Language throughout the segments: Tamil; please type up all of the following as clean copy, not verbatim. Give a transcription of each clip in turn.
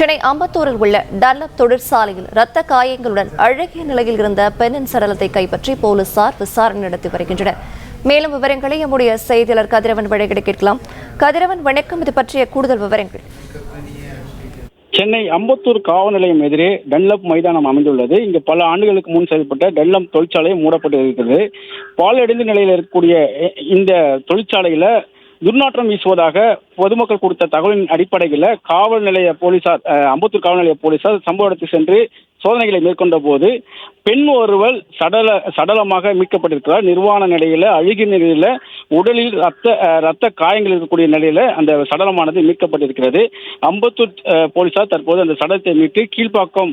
சென்னை அம்பத்தூரில் உள்ள டன்லப் தொழிற்சாலையில் இரத்த காயங்களுடன் அழகிய நிலையில் இருந்த பெண்ணின் சடலத்தை கைப்பற்றி போலீசார் விசாரணை நடத்தி வருகின்றனர். மேலும் விவரங்களை நம்முடைய செய்தியாளர் கதிரவன் வழங்கிட கேட்கலாம். கதிரவன், வணக்கம். இது பற்றிய கூடுதல் விவரங்கள். சென்னை அம்பத்தூர் காவல் நிலையம் எதிரே டன்லப் மைதானம் அமைந்துள்ளது. இங்கு பல ஆண்டுகளுக்கு முன் செயல்பட்ட டன்லப் தொழிற்சாலை மூடப்பட்டு இருக்கிறது. பாழடைந்த நிலையில் இருக்கக்கூடிய இந்த தொழிற்சாலையில துர்நாற்றம் வீசுவதாக பொதுமக்கள் கொடுத்த தகவலின் அடிப்படையில் காவல் நிலைய போலீசார், அம்பத்தூர் காவல் நிலைய போலீசார் சம்பவ இடத்துக்கு சென்று சோதனைகளை மேற்கொண்ட போது பெண் ஒருவர் சடலமாக மீட்கப்பட்டிருக்கிறார். நிர்வாண நிலையில, அழுகிய நிலையில, உடலில் ரத்த காயங்கள் இருக்கக்கூடிய நிலையில அந்த சடலமானது மீட்கப்பட்டிருக்கிறது. அம்பத்தூர் போலீசார் தற்போது அந்த சடலத்தை மீட்டு கீழ்ப்பாக்கம்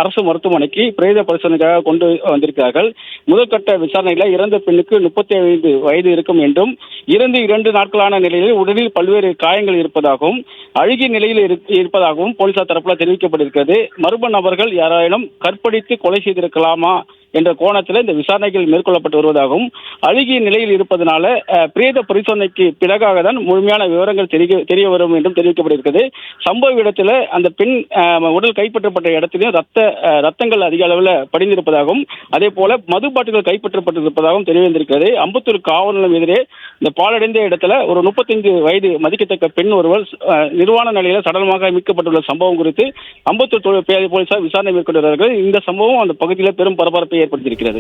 அரசு மருத்துவமனைக்கு பிரேத பரிசோதனைக்காக கொண்டு வந்திருக்கிறார்கள். முதற்கட்ட விசாரணையில இறந்த பெண்ணுக்கு 35 வயது இருக்கும் என்றும், இறந்து 2 நாட்களான நிலையில் உடலில் பல்வேறு காயங்கள் இருப்பதாகவும், அழுகிய நிலையில் இருப்பதாகவும் போலீசார் தரப்புல தெரிவிக்கப்பட்டிருக்கிறது. மர்ம நபர்கள் யாராயினும் கற்பழித்து கொலை செய்திருக்கலாமா என்ற கோணத்தில் இந்த விசாரணைகள் மேற்கொள்ளப்பட்டு வருவதாகவும், அழுகிய நிலையில் இருப்பதனால பிரேத பரிசோதனைக்கு பிறகாக தான் முழுமையான விவரங்கள் தெரிய வரும் என்றும் தெரிவிக்கப்பட்டிருக்கிறது. சம்பவ இடத்துல அந்த பெண் உடல் கைப்பற்றப்பட்ட இடத்திலும் ரத்தங்கள் அதிக அளவில் படிந்திருப்பதாகவும், அதே போல மது பாட்டில்கள் கைப்பற்றப்பட்டிருப்பதாகவும் தெரிய வந்திருக்கிறது. அம்பத்தூர் காவல் நிலையம் எதிரே இந்த பாலடைந்த இடத்துல ஒரு 35 வயது மதிக்கத்தக்க பெண் ஒருவர் நிர்வாண நிலையில சடலமாக மீட்கப்பட்டுள்ள சம்பவம் குறித்து அம்பத்தூர் போலீசார் விசாரணை மேற்கொண்டுள்ளார்கள். இந்த சம்பவம் அந்த பகுதியில் பெரும் பரபரப்பை ஏற்படுத்தியிருக்கிறது.